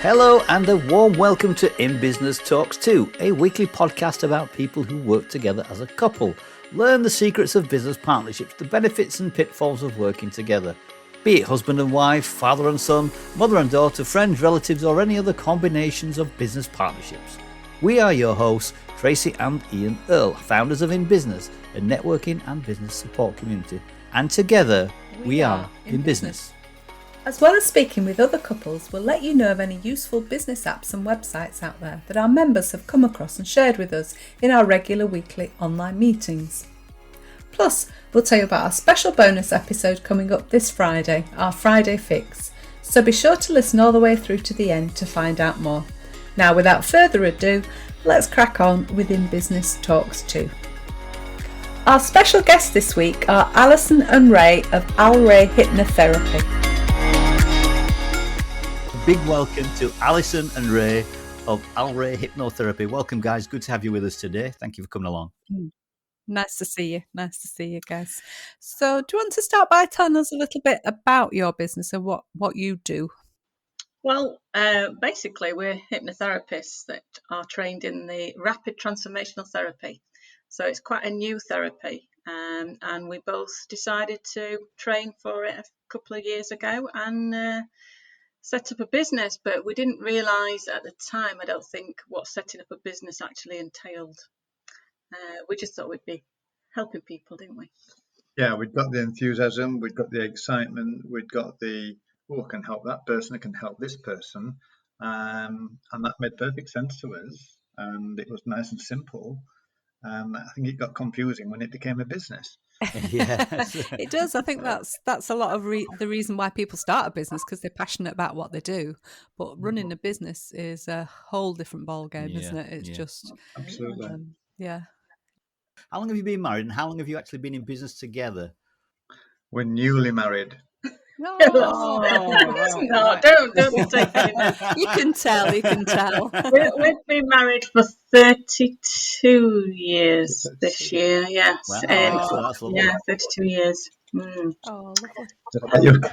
Hello and a warm welcome to In Business Talks 2, a weekly podcast about people who work together as a couple. Learn the secrets of business partnerships, the benefits and pitfalls of working together. Be it husband and wife, father and son, mother and daughter, friends, relatives, or any other combinations of business partnerships. We are your hosts, Tracy and Ian Earle, founders of In Business, a networking and business support community. And together, we are In Business. As well as speaking with other couples, we'll let you know of any useful business apps and websites out there that our members have come across and shared with us in our regular weekly online meetings. Plus, we'll tell you about our special bonus episode coming up this Friday, our Friday Fix. So be sure to listen all the way through to the end to find out more. Now, without further ado, let's crack on with In Business Talks 2. Our special guests this week are Alison and Ray of AlRay Hypnotherapy. Big welcome to Alison and Ray of AlRay Hypnotherapy. Welcome, guys. Good to have you with us today. Thank you for coming along. Nice to see you. Nice to see you guys. So do you want to start by telling us a little bit about your business and what you do? Well, basically, we're hypnotherapists that are trained in the Rapid Transformational Therapy. So it's quite a new therapy. And we both decided to train for it a couple of years ago and set up a business, but we didn't realise at the time, I don't think, what setting up a business actually entailed. We just thought we'd be helping people, didn't we? Yeah, we'd got the enthusiasm, we'd got the excitement, we'd got the, I can help that person, I can help this person. And that made perfect sense to us. And it was nice and simple. I think it got confusing when it became a business. Yes. It does. I think that's a lot of the reason why people start a business, because they're passionate about what they do. But running a business is a whole different ballgame, isn't it? It's just absolutely. Yeah. How long have you been married and how long have you actually been in business together? We're newly married. No, No, don't take it. You can tell. We've been married for 32 years this year. Yes, Wow, that's lovely. yeah, 32 years. Oh, lovely.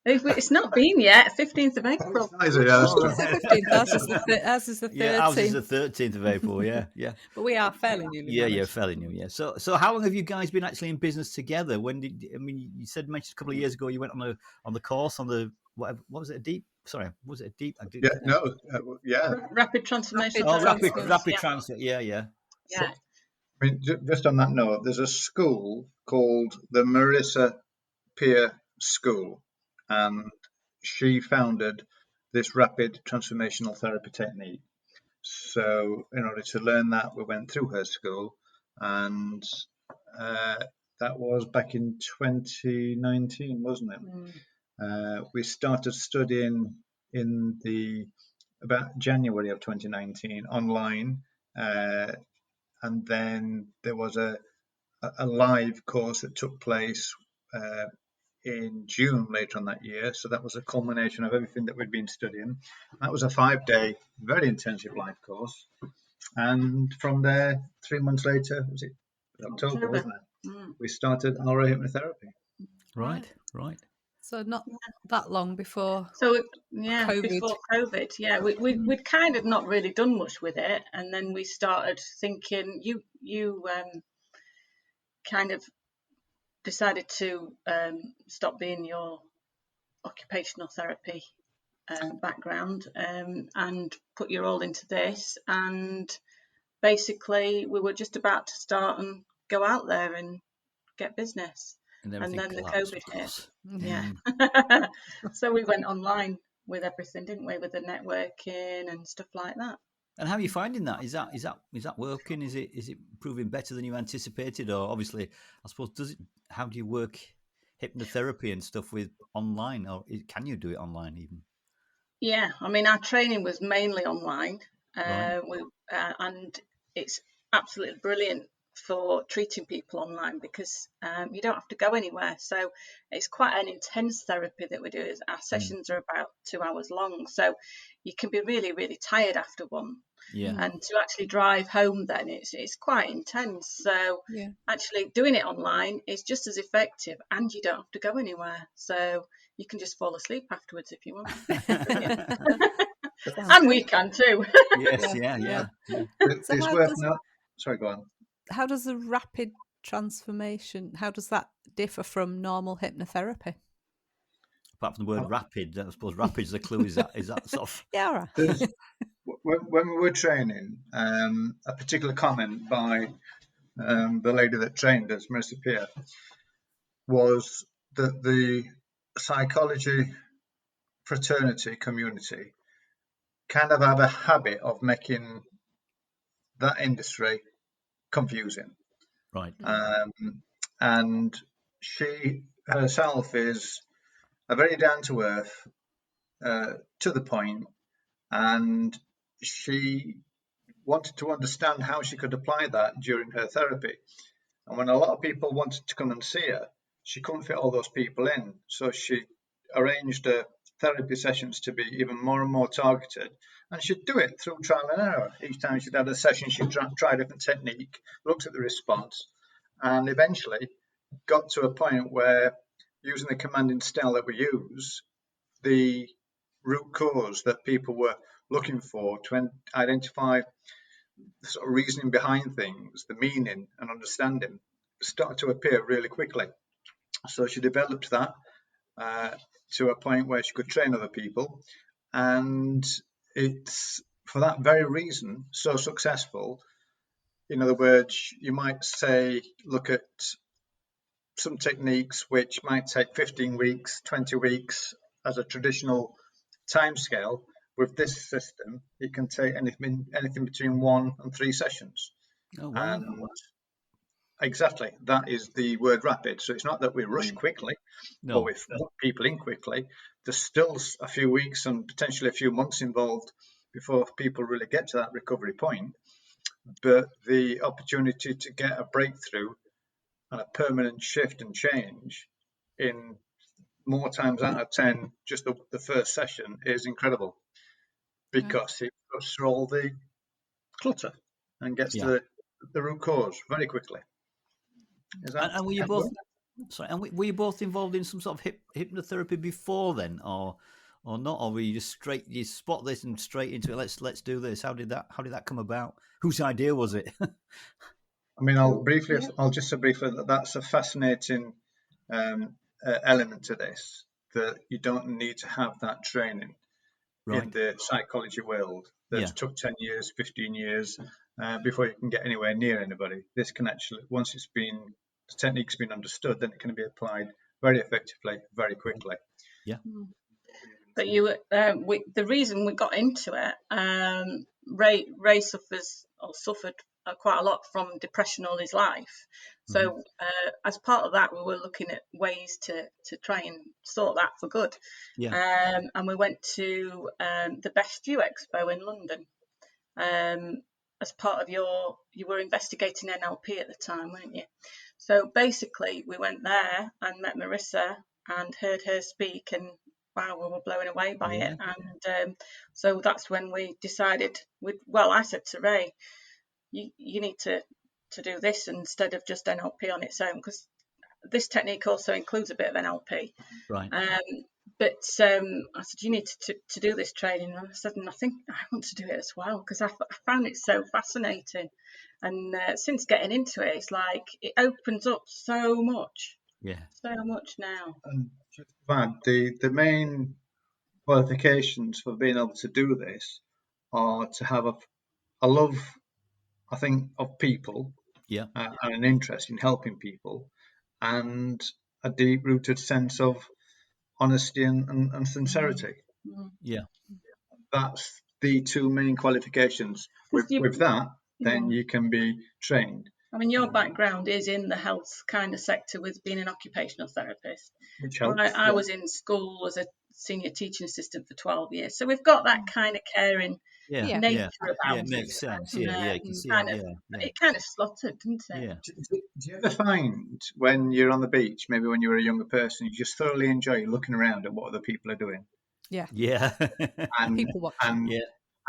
It's not been yet. 15th of April. Is it 15th? Ours is the 13th. Yeah, ours is the 13th of April. Yeah. But we are fairly newly married. Yeah, fairly new. Yeah. So how long have you guys been actually in business together? Mentioned a couple of years ago you went on the course on the what was it? A deep? Sorry, was it a deep? Rapid Transformational. Oh, rapid transfer. Yeah. I mean, just on that note, there's a school called the Marissa Peer School, and she founded this rapid transformational therapy technique. So in order to learn that, we went through her school, and that was back in 2019, wasn't it? We started studying in about January of 2019 online, and then there was a live course that took place in June later on that year. So that was a culmination of everything that we'd been studying. That was a 5-day, very intensive live course. And from there, 3 months later, was it October, wasn't it? We started AlRay Hypnotherapy. Right. So not that long before. So COVID. Before COVID, we'd kind of not really done much with it, and then we started thinking. You kind of decided to stop being your occupational therapy background and put your all into this. And basically, we were just about to start and go out there and get business. And then the COVID hit. Yeah. So we went online with everything, didn't we? With the networking and stuff like that. And how are you finding that? Is that working? Is it proving better than you anticipated? Or obviously, I suppose, how do you work hypnotherapy and stuff with online? Or can you do it online even? Yeah, I mean, our training was mainly online. Right. And it's absolutely brilliant for treating people online because you don't have to go anywhere. So it's quite an intense therapy that we do. Our sessions are about 2 hours long. So you can be really, really tired after one. Yeah. And to actually drive home then it's quite intense. So actually doing it online is just as effective and you don't have to go anywhere. So you can just fall asleep afterwards if you want. And we can too. Yes, yeah. So It's how worth does, sorry, go on. how does the rapid transformation, how does that differ from normal hypnotherapy? Apart from the word rapid, I suppose rapid's the clue. Is that sort of Yeah, all right. There's, when we were training, a particular comment by the lady that trained us, Marissa Peer, was that the psychology fraternity community kind of have a habit of making that industry confusing. right? And she herself is a very down to earth, to the point, and she wanted to understand how she could apply that during her therapy. And when a lot of people wanted to come and see her, she couldn't fit all those people in. So she arranged her therapy sessions to be even more and more targeted. And she'd do it through trial and error. Each time she'd had a session, she'd try a different technique, looked at the response, and eventually got to a point where, using the commanding style that we use, the root cause that people were looking for to identify the sort of reasoning behind things, the meaning and understanding, started to appear really quickly. So she developed that to a point where she could train other people, and it's for that very reason so successful. In other words, you might say, look at some techniques which might take 15 weeks, 20 weeks as a traditional timescale. With this system, it can take anything between 1 and 3 sessions. Oh wow! And exactly, that is the word rapid. So it's not that we rush quickly, or we put people in quickly. There's still a few weeks and potentially a few months involved before people really get to that recovery point. But the opportunity to get a breakthrough and a permanent shift and change in more times out of 10, just the first session, is incredible, because it goes through all the clutter and gets to the root cause very quickly. And were you both? Sorry, and were you both involved in some sort of hypnotherapy before then, or not? Or were you just straight? You spot this and straight into it. Let's do this. How did that come about? Whose idea was it? I mean, I'll just say briefly that that's a fascinating element to this. That you don't need to have that training in the psychology world. That took 10 years, 15 years before you can get anywhere near anybody. This can actually, once the technique's been understood, then it can be applied very effectively, very quickly. Yeah. But the reason we got into it, Ray suffered quite a lot from depression all his life. So as part of that, we were looking at ways to try and sort that for good. Yeah. And we went to the Best View Expo in London. As part of you were investigating NLP at the time, weren't you? So basically, we went there and met Marissa and heard her speak, and wow, we were blown away by it. And so that's when we decided, I said to Ray, you need to do this instead of just NLP on its own, because this technique also includes a bit of NLP. Right. But I said, you need to do this training. And I said, and I think I want to do it as well, because I found it so fascinating. And since getting into it, it's like it opens up so much. Yeah. So much now. And just to add, the main qualifications for being able to do this are to have a love, I think, of people, and an interest in helping people, and a deep-rooted sense of honesty and sincerity. Yeah, that's the two main qualifications. With that, then you can be trained. I mean, your background is in the health kind of sector with being an occupational therapist. Which helps. I was in school as a senior teaching assistant for 12 years. So we've got that kind of caring nature about it. It makes sense. You can see it kind of slotted, didn't it? Yeah. Do you ever find when you're on the beach, maybe when you were a younger person, you just thoroughly enjoy looking around at what other people are doing? Yeah. Yeah. And people watching.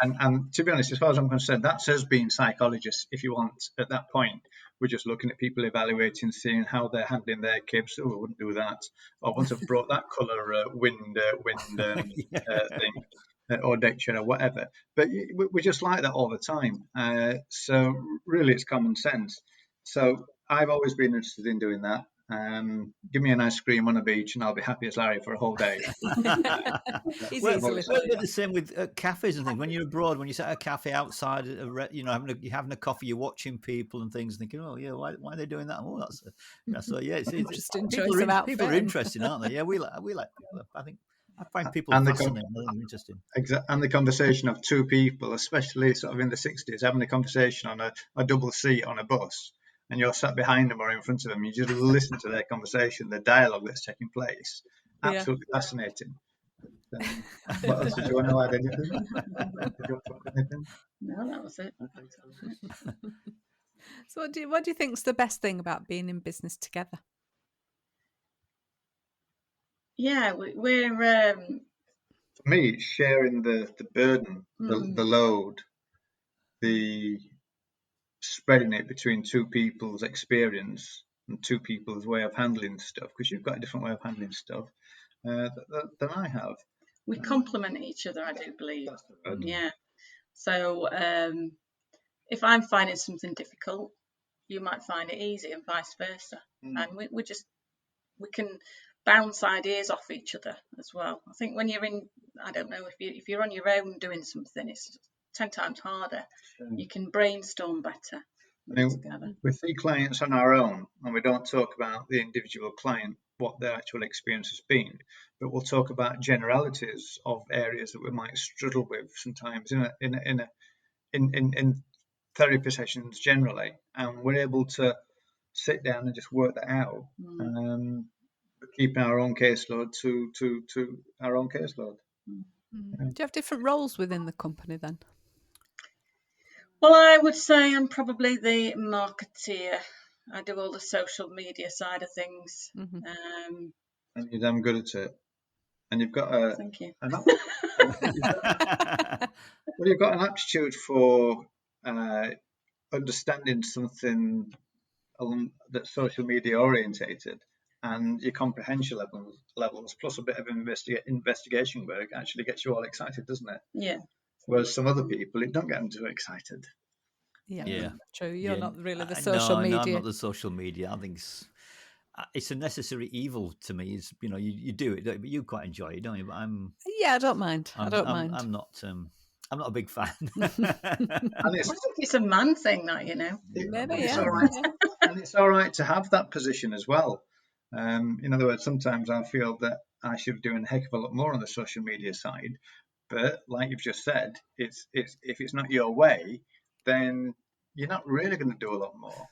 And to be honest, as far as I'm concerned, that's us being psychologists, if you want. At that point, we're just looking at people evaluating, seeing how they're handling their kids. Oh, I wouldn't do that. I wouldn't have brought that colour wind thing. or dictionary or whatever. But we're just like that all the time. So really, it's common sense. So I've always been interested in doing that. Give me an ice cream on a beach and I'll be happy as Larry for a whole day. He's Well, easily we're the same with cafes and things. When you're abroad, when you sit at a cafe outside, you're having a coffee, you're watching people and things, thinking, oh yeah, why are they doing that? Oh, so yeah, it's interesting people choice of outfit. People are interesting, aren't they? Yeah, we like people. I find people And fascinating, interesting. And the conversation of two people, especially sort of in the 60s, having a conversation on a double seat on a bus, and you're sat behind them or in front of them, you just listen to their conversation, the dialogue that's taking place. Absolutely fascinating. What else did you want to add? Anything? Did you want to add anything? No, that was it. So what do you think is the best thing about being in business together? Yeah, we're For me, it's sharing the burden, the load, the spreading it between two people's experience and two people's way of handling stuff, because you've got a different way of handling stuff than I have. We complement each other, I do believe. Yeah. So if I'm finding something difficult, you might find it easy, and vice versa. And we can bounce ideas off each other as well. I think when you're I don't know, if you're on your own doing something, it's 10 times harder. You can brainstorm better. I mean, we see clients on our own, and we don't talk about the individual client, what their actual experience has been, but we'll talk about generalities of areas that we might struggle with sometimes in therapy sessions generally, and we're able to sit down and just work that out, keeping our own caseload to our own caseload. Do you have different roles within the company then? Well, I would say I'm probably the marketeer. I do all the social media side of things. And you're damn good at it. And you've got thank you. You've got an aptitude for understanding something that's social media orientated, and your comprehension levels plus a bit of investigation work actually gets you all excited, doesn't it? Yeah. Whereas some other people, it don't get them too excited. Yeah. True. You're not really the social media. No, I'm not the social media. I think it's a necessary evil to me. Is you do it, but you quite enjoy it, don't you? But I don't mind. I don't mind. I'm not a big fan. And I think it's a man thing, that Maybe, it's all right. And it's all right to have that position as well. In other words, sometimes I feel that I should be doing a heck of a lot more on the social media side. But like you've just said, if it's not your way, then you're not really going to do a lot more.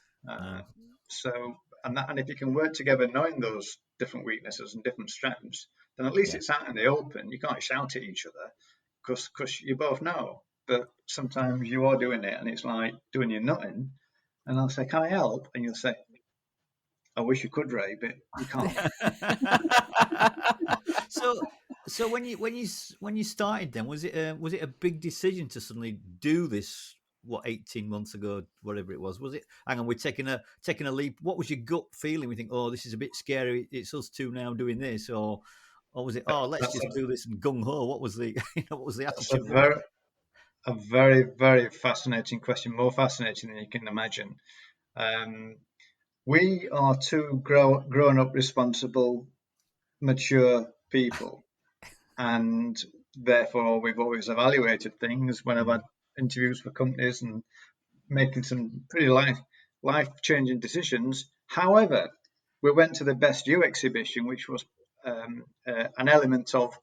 So, and if you can work together, knowing those different weaknesses and different strengths, then at least it's out in the open. You can't shout at each other because you both know. But sometimes you are doing it, and it's like doing your nutting. And I'll say, "Can I help?" And you'll say, "I wish you could, Ray, but you can't." So when you started, then was it a big decision to suddenly do this? 18 months ago, whatever it was it? Hang on, we're taking a leap. What was your gut feeling? We think, oh, this is a bit scary. It's us two now doing this, or was it? Oh, let's just do this and gung ho. What was the attitude? A very, very fascinating question. More fascinating than you can imagine. We are two grown up, responsible, mature people, and therefore we've always evaluated things when I've had interviews for companies and making some pretty life-changing decisions. However, we went to the Best You exhibition, which was an element of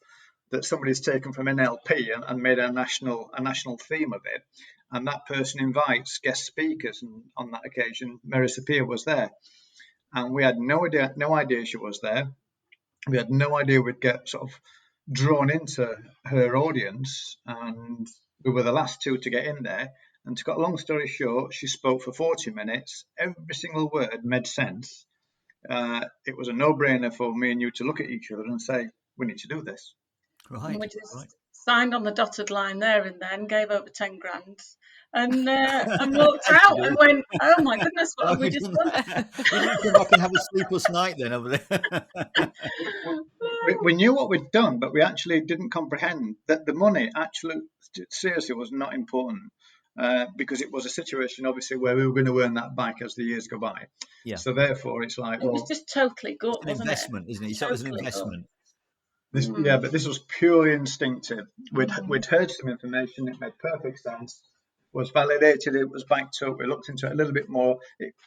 that somebody's taken from NLP and made a national theme of it. And that person invites guest speakers, and on that occasion, Marissa Peer was there. And we had no idea she was there. We had no idea we'd get sort of drawn into her audience, and we were the last two to get in there. And to cut a long story short, she spoke for 40 minutes. Every single word made sense. It was a no-brainer for me and you to look at each other and say, we need to do this. Right. And we just signed on the dotted line there and then, gave over 10 grand and walked out and went, oh my goodness, what have we just done? You need to come back and have a sleepless night then over there. we knew what we'd done, but we actually didn't comprehend that the money actually seriously was not important, because it was a situation obviously where we were going to earn that back as the years go by. Yeah. So therefore, it's like, It was just totally good, An wasn't investment, isn't it? You saw it as an Totally good. investment. Yeah, but this was purely instinctive. We'd heard some information, it made perfect sense, was validated, it was backed up. We looked into it a little bit more.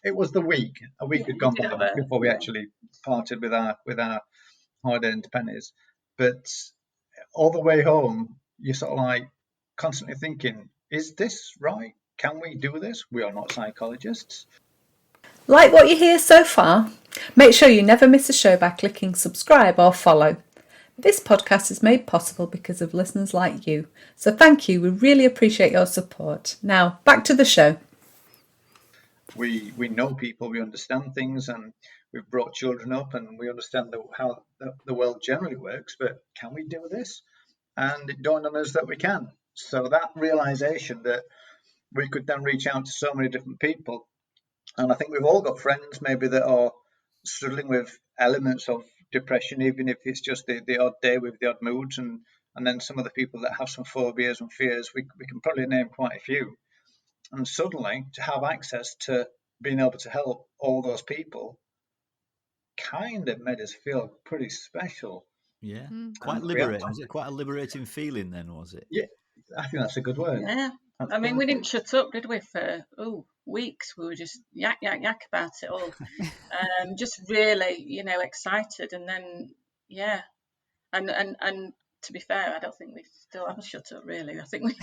It was a week had gone by before we actually parted with our hard-earned pennies. But all the way home, you're sort of like constantly thinking, is this right? Can we do this? We are not psychologists. Like what you hear so far? Make sure you never miss a show by clicking subscribe or follow. This podcast is made possible because of listeners like you. So thank you. We really appreciate your support. Now, back to the show. We know people, we understand things, and we've brought children up and we understand how the world generally works, but can we do this? And it dawned on us that we can. So that realization that we could then reach out to so many different people, and I think we've all got friends maybe that are struggling with elements of depression, even if it's just the odd day with the odd moods, and then some of the people that have some phobias and fears, we can probably name quite a few. And suddenly to have access to being able to help all those people kind of made us feel pretty special. Yeah, quite liberating. Was it quite a liberating feeling then, was it? Yeah, I think that's a good word. Yeah. I mean, we didn't shut up, did we, for weeks? We were just yak about it all. Just really, excited. And then, yeah. And to be fair, I don't think we still haven't shut up, really. I think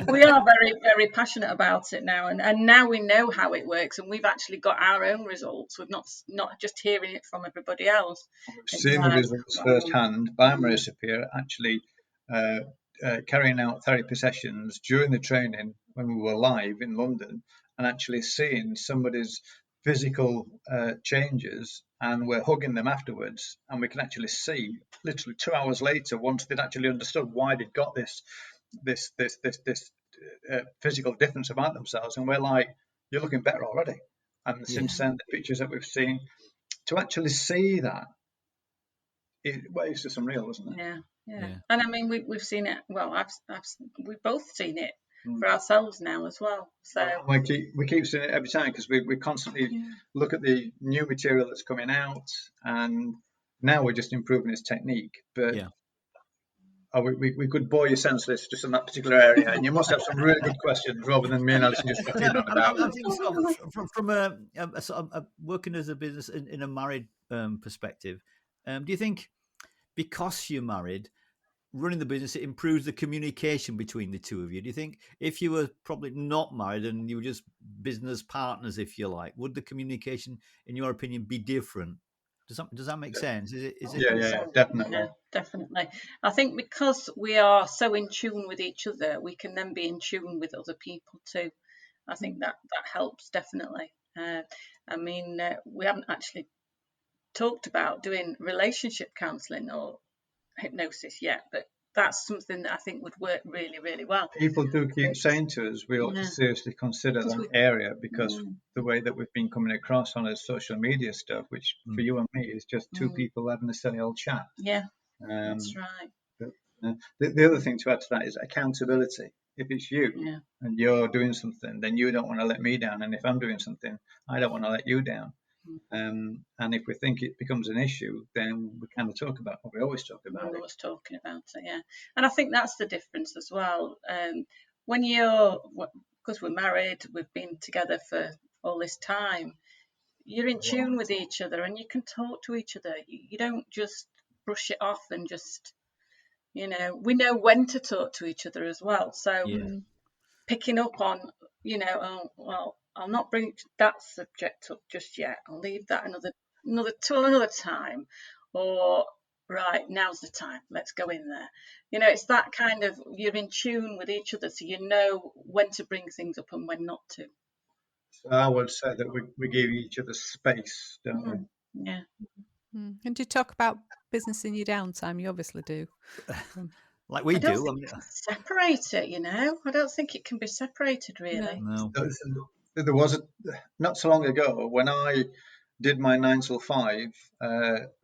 we are very, very passionate about it now. And now we know how it works, and we've actually got our own results. We've not just hearing it from everybody else. We've seen the results firsthand by Marissa Peer actually carrying out therapy sessions during the training when we were live in London, and actually seeing somebody's physical changes, and we're hugging them afterwards, and we can actually see literally 2 hours later, once they'd actually understood why they'd got this physical difference about themselves, and we're like, you're looking better already. And since then, the pictures that we've seen, to actually see that, it's just unreal, isn't it? Yeah. And I mean, we've seen it. Well, we've both seen it for ourselves now as well. So we keep seeing it every time, because we constantly look at the new material that's coming out, and now we're just improving its technique. But we could bore you senseless just in that particular area, and you must have some really good questions rather than me and Alison just talking about. I think so. From a sort of working as a business in a married perspective, do you think because you're married, running the business, it improves the communication between the two of you? Do you think if you were probably not married and you were just business partners, if you like, would the communication, in your opinion, be different? Does that make sense? Is it? Yeah, definitely. Yeah, definitely. I think because we are so in tune with each other, we can then be in tune with other people too. I think that helps definitely. I mean, we haven't actually talked about doing relationship counselling or hypnosis yet, but that's something that I think would work really, really well. People do keep saying to us we ought to seriously consider that area, because the way that we've been coming across on our social media stuff, which for you and me is just two people having a silly old chat. Yeah, that's right. But, the other thing to add to that is accountability. If it's you and you're doing something, then you don't want to let me down, and if I'm doing something, I don't want to let you down. And if we think it becomes an issue, then we kind of talk about what we always talk about. We're always talking about it, yeah. And I think that's the difference as well. When because we're married, we've been together for all this time, you're in tune with each other and you can talk to each other. You don't just brush it off and just, we know when to talk to each other as well. So picking up on, I'll not bring that subject up just yet. I'll leave that another time. Or, right, now's the time. Let's go in there. It's that kind of, you're in tune with each other, so you know when to bring things up and when not to. So I would say that we give each other space, don't we? Yeah. And do you talk about business in your downtime? You obviously do. Like we do. Separate it, I don't think it can be separated, really. No. There was not so long ago when I did my 9 till 5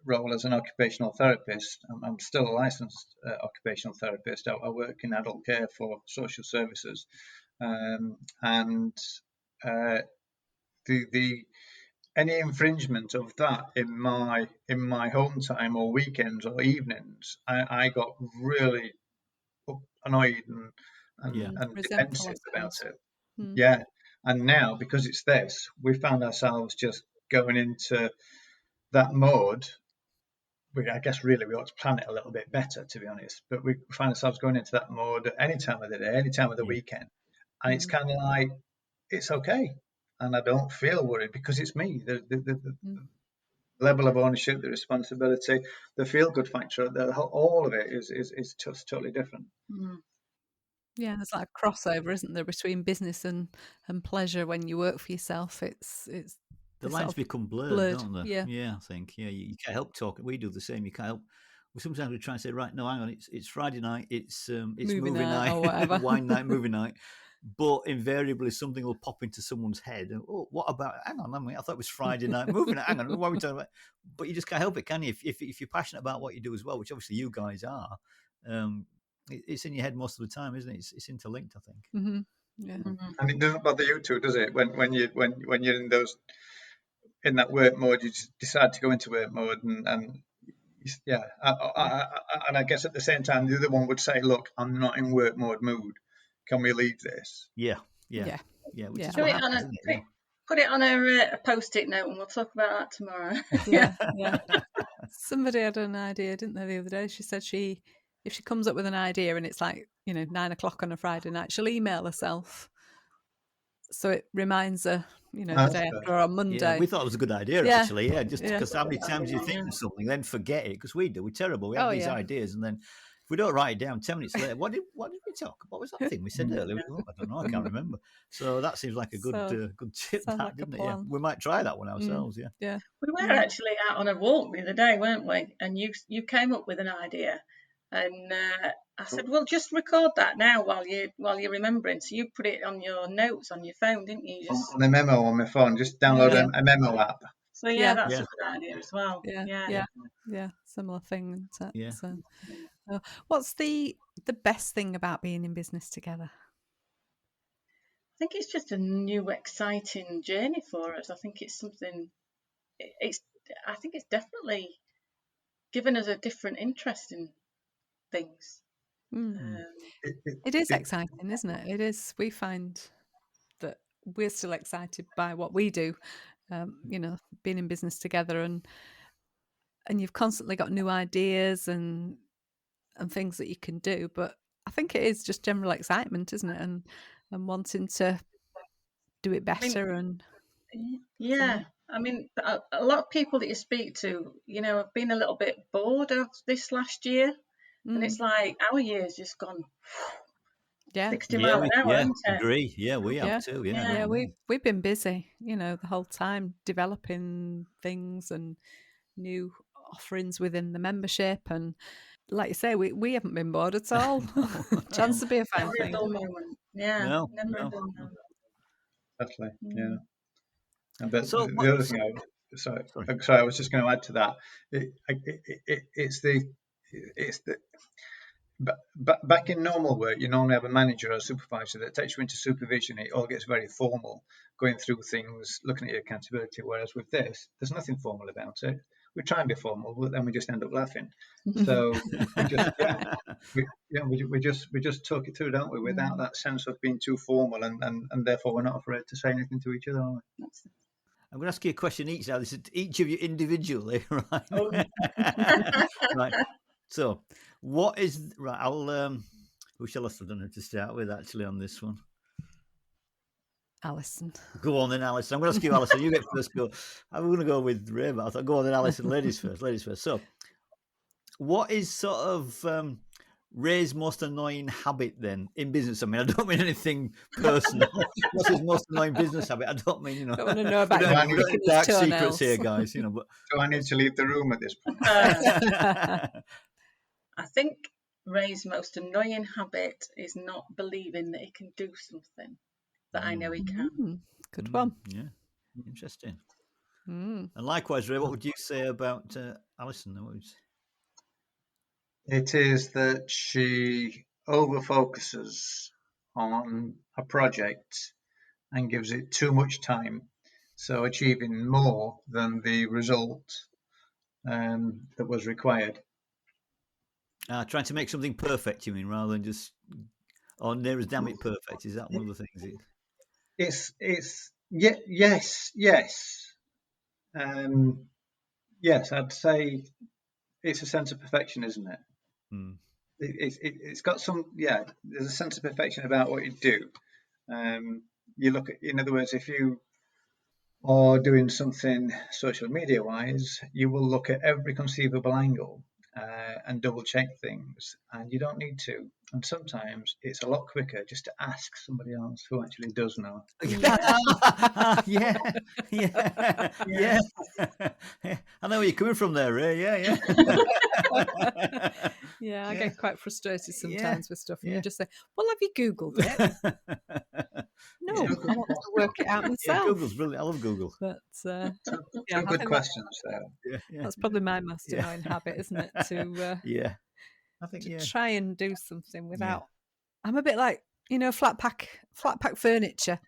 role as an occupational therapist. I'm still a licensed occupational therapist. I work in adult care for social services, and the any infringement of that in my home time or weekends or evenings, I got really annoyed and Resentful, I defensive about suppose. it. Yeah, and now because it's this, we found ourselves just going into that mode. I guess really we ought to plan it a little bit better, to be honest. But we find ourselves going into that mode at any time of the day, any time of the weekend, and it's kind of like it's okay, and I don't feel worried because it's me. The level of ownership, the responsibility, the feel good factor, all of it is just totally different. Yeah, there's like a crossover, isn't there, between business and pleasure when you work for yourself. It's the lines become blurred, don't they? Yeah, I think. Yeah, you can't help talking. We do the same. You can't help. Sometimes we try and say, right, no, hang on, it's Friday night, it's movie night or whatever. wine night, movie night. But invariably something will pop into someone's head. And, oh, what about? Hang on, I thought it was Friday night, movie night. Hang on, what are we talking about? But you just can't help it, can you? If you're passionate about what you do as well, which obviously you guys are, it's in your head most of the time, isn't it? It's interlinked, I think. Yeah. And it doesn't bother you too, does it? When you're in that work mode, you just decide to go into work mode, and yeah. And I guess at the same time, the other one would say, "Look, I'm not in work mode mood. Can we leave this?" Yeah. Which is Put what it happens, on isn't it? put it on a post-it note, and we'll talk about that tomorrow. Yeah. Somebody had an idea, didn't they, the other day? She said if she comes up with an idea and it's like 9 o'clock on a Friday night, she'll email herself so it reminds her, the day after or on Monday. Yeah, we thought it was a good idea, actually. Yeah, just because how many times you think of something, then forget it, because we do. We're terrible. We have these ideas, and then if we don't write it down 10 minutes later, what did we talk? What was that thing we said earlier? Oh, I don't know. I can't remember. So that seems like a good tip, like didn't it? plan. Yeah, we might try that one ourselves. Yeah. We were actually out on a walk the other day, weren't we? And you came up with an idea, and I said, "Well, just record that now while you're remembering." So you put it on your notes on your phone, didn't you? Just on a memo on my phone, just download a memo app. So that's a good idea as well. Yeah. Similar thing. Yeah. So, what's the best thing about being in business together? I think it's just a new, exciting journey for us. I think it's something. I think it's definitely given us a different interest in things. It is exciting, isn't it? It is. We find that we're still excited by what we do. Being in business together, and you've constantly got new ideas and things that you can do. But I think it is just general excitement, isn't it? And wanting to do it better. I mean, a lot of people that you speak to, have been a little bit bored of this last year, and it's like our year's just gone. 60 miles an hour, isn't it? Agree. Yeah, we have too. Yeah, we've been busy, the whole time developing things and new offerings within the membership, and like you say, we haven't been bored at all. Chance to be a fun thing. Yeah, never a dull moment. Definitely, yeah. But so the other thing, sorry, I was just going to add to that. It's the back in normal work, you normally have a manager or a supervisor that takes you into supervision. It all gets very formal, going through things, looking at your accountability. Whereas with this, there's nothing formal about it. We try and be formal, but then we just end up laughing. So we just talk it through, don't we? Without that sense of being too formal, and therefore we're not afraid to say anything to each other, are we? I'm going to ask you a question each now. This is each of you individually, right? Right. So, what is right? Who shall I have done to start with? Actually, on this one, Alison. Go on then, Alison. I'm going to ask you, Alison. You get first go. I'm going to go with Ray, but I thought go on then, Alison. Ladies first. So, what is sort of Ray's most annoying habit then in business? I mean, I don't mean anything personal. What's his most annoying business habit? I don't mean, Don't want to know about dark secrets here, guys. But do I need to leave the room at this point? I think Ray's most annoying habit is not believing that he can do something that I know he can. Good one. Yeah, interesting. And likewise, Ray, what would you say about Alison? What would you say? It is that she over-focuses on a project and gives it too much time, so achieving more than the result that was required. Trying to make something perfect, you mean, rather than just, or near as damn it perfect? Is that one of the things? Yes, I'd say it's a sense of perfection, isn't it? It's got some, there's a sense of perfection about what you do. You look at, in other words, if you are doing something social media wise, you will look at every conceivable angle and double check things, and you don't need to. And sometimes it's a lot quicker just to ask somebody else who actually does know. Yeah. I know where you're coming from there, Ray. Yeah. Yeah, I get quite frustrated sometimes with stuff, and you just say, "Well, have you Googled it?" No, I want to work it out myself. Yeah, Google's brilliant. I love Google. But Two good questions there. That's probably my most annoying habit, isn't it? To I think to try and do something without. I'm a bit like, flat pack furniture.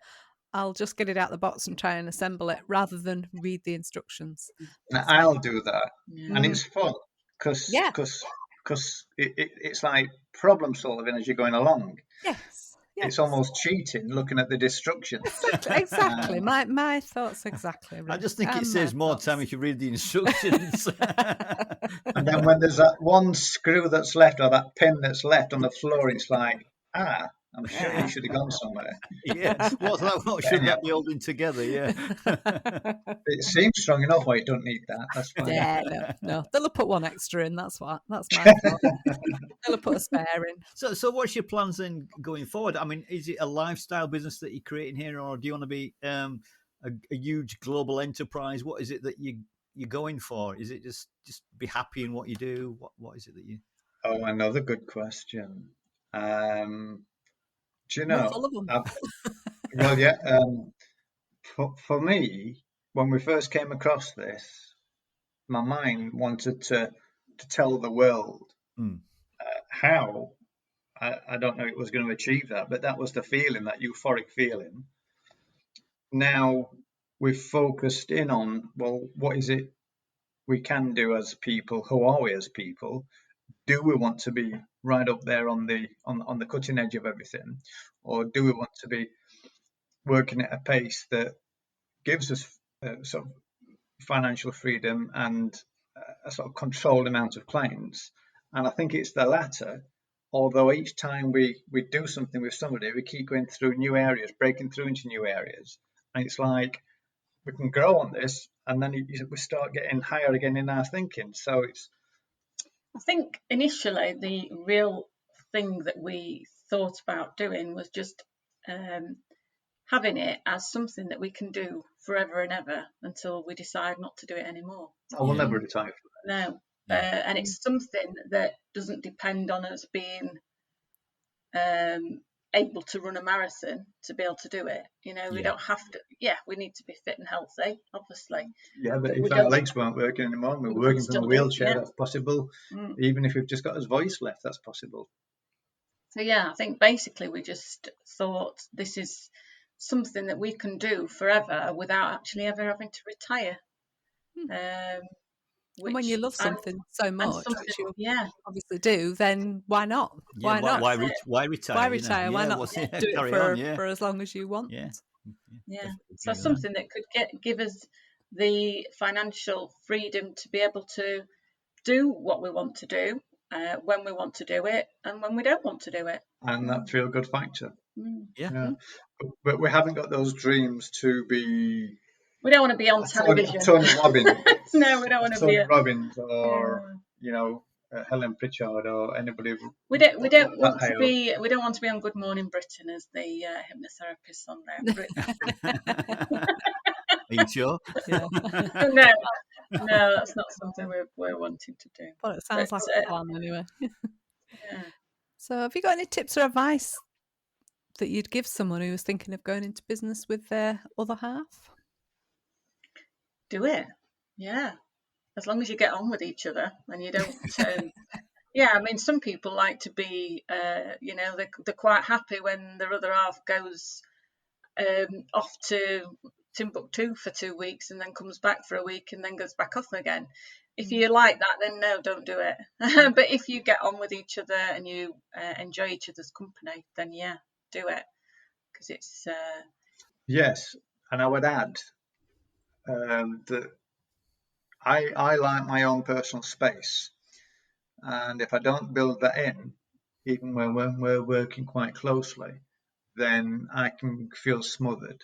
I'll just get it out the box and try and assemble it rather than read the instructions. I'll do that, and it's fun because it's like problem solving as you're going along. Yes. It's almost cheating looking at the destructions. Exactly. My thoughts exactly. Rick. I just think it saves more time if you read the instructions. And then when there's that one screw that's left or that pin that's left on the floor, it's like, I'm sure you should have gone somewhere. What should that be holding together? Yeah. It seems strong enough. I don't need that. That's fine. Yeah, no. They'll have put one extra in. That's my thought. They'll have put a spare in. So what's your plans then going forward? I mean, is it a lifestyle business that you're creating here, or do you want to be a huge global enterprise? What is it that you're going for? Is it just be happy in what you do? What is it that you? Oh, another good question. Do you know? Full of them. For me, when we first came across this, my mind wanted to tell the world how. I don't know it was going to achieve that, but that was the feeling, that euphoric feeling. Now we've focused in on, well, what is it we can do as people? Who are we as people? Do we want to be right up there on the cutting edge of everything, or do we want to be working at a pace that gives us sort of financial freedom and a sort of controlled amount of clients? And I think it's the latter. Although each time we do something with somebody, we keep going through new areas, breaking through into new areas, and it's like we can grow on this, and then we start getting higher again in our thinking. So it's. I think initially the real thing that we thought about doing was just having it as something that we can do forever and ever until we decide not to do it anymore. I will never retire from that. No. And it's something that doesn't depend on us being able to run a marathon to be able to do it. We don't have to. Yeah, we need to be fit and healthy, obviously. Yeah, but if our legs weren't working anymore, we're working from a wheelchair, that's possible. Even if we've just got his voice left, that's possible. So yeah, I think basically we just thought this is something that we can do forever without actually ever having to retire. And when you love something so much, which you obviously do, then why not? Why not? Why retire? Why retire? Why not do it for as long as you want? Yeah. So something that could give us the financial freedom to be able to do what we want to do, when we want to do it, and when we don't want to do it. And that feel-good factor. Yeah. But we haven't got those dreams to be. We don't want to be on television. Tony Robbins. No, we don't want to Tony be Robbins or Helen Pritchard or anybody. We don't want to be. We don't want to be on Good Morning Britain as the hypnotherapist on there. Are you sure? Yeah. No, that's not something we're wanting to do. Well, it sounds like fun anyway. So, have you got any tips or advice that you'd give someone who was thinking of going into business with their other half? do it. Yeah. As long as you get on with each other and you don't. Yeah, I mean, some people like to be, they're quite happy when their other half goes off to Timbuktu for 2 weeks and then comes back for a week and then goes back off again. If you like that, then no, don't do it. But if you get on with each other and you enjoy each other's company, then yeah, do it. Because it's... Yes, and I would add that I like my own personal space. And if I don't build that in, even when we're working quite closely, then I can feel smothered.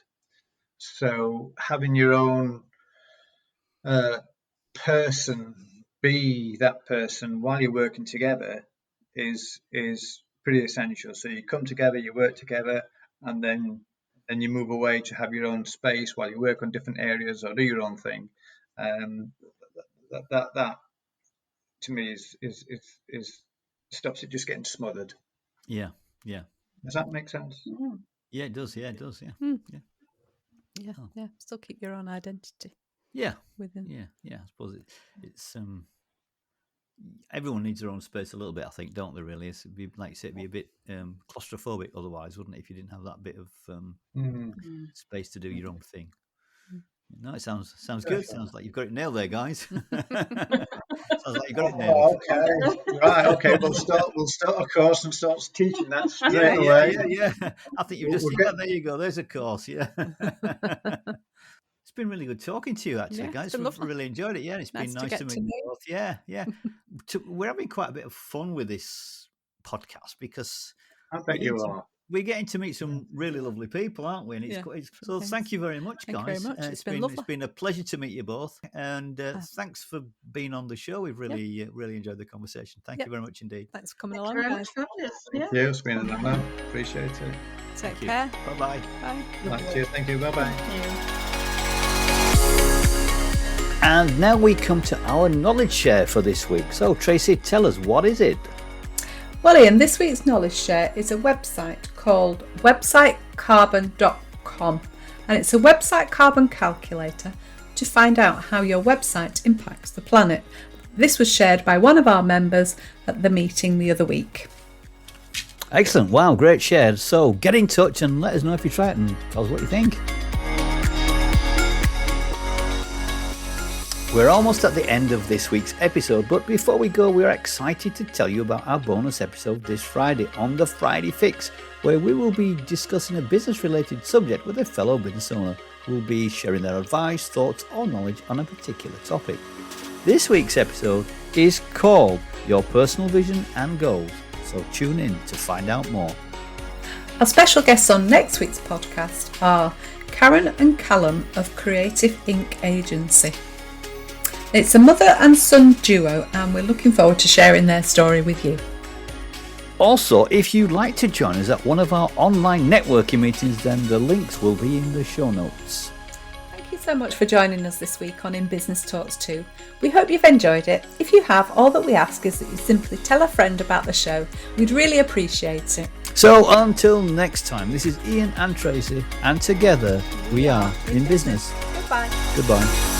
So having your own person be that person while you're working together is pretty essential. So you come together, you work together, and then you move away to have your own space while you work on different areas or do your own thing. That to me is stops it just getting smothered. Yeah. Does that make sense? Yeah, it does. Yeah, it does. Yeah. Yeah. Still keep your own identity. Yeah. Within. Yeah. I suppose it's everyone needs their own space a little bit, I think, don't they? Really, it'd be, like you say, it'd be a bit claustrophobic otherwise, wouldn't it? If you didn't have that bit of space to do your own thing. No, it sounds good. Sounds like you've got it nailed there, guys. Sounds like you've got it nailed. Okay, right. Okay, we'll start a course and start teaching that straight away. Yeah. I think you've just there you go. There's a course. Yeah. It's been really good talking to you, actually, guys. We've really enjoyed it. Yeah, it's been nice to meet you both. Yeah. We're having quite a bit of fun with this podcast because I bet you are. We're getting to meet some really lovely people, aren't we? And so thank you very much, guys. Thank you very much. It's been lovely. It's been a pleasure to meet you both. And thanks for being on the show. We've really enjoyed the conversation. Thank you very much indeed. Thanks for coming along, guys. Yeah, it's been an honour. Appreciate it. Take care. Bye-bye. Bye. Cheers. Thank you. Bye-bye. And now we come to our knowledge share for this week. So, Tracy, tell us, what is it? Well, Ian, this week's knowledge share is a website called websitecarbon.com, and it's a website carbon calculator to find out how your website impacts the planet. This was shared by one of our members at the meeting the other week. Excellent. Wow, great share. So get in touch and let us know if you try it and tell us what you think. We're almost at the end of this week's episode, but before we go, we're excited to tell you about our bonus episode this Friday on the Friday Fix, where we will be discussing a business-related subject with a fellow business owner who will be sharing their advice, thoughts, or knowledge on a particular topic. This week's episode is called Your Personal Vision and Goals, so tune in to find out more. Our special guests on next week's podcast are Karen and Callum of Creative Inc. Agency. It's a mother and son duo, and we're looking forward to sharing their story with you. Also, if you'd like to join us at one of our online networking meetings, then the links will be in the show notes. Thank you so much for joining us this week on In Business Talks 2. We hope you've enjoyed it. If you have, all that we ask is that you simply tell a friend about the show. We'd really appreciate it. So until next time, this is Ian and Tracy, and together we are In Business. Goodbye. Goodbye.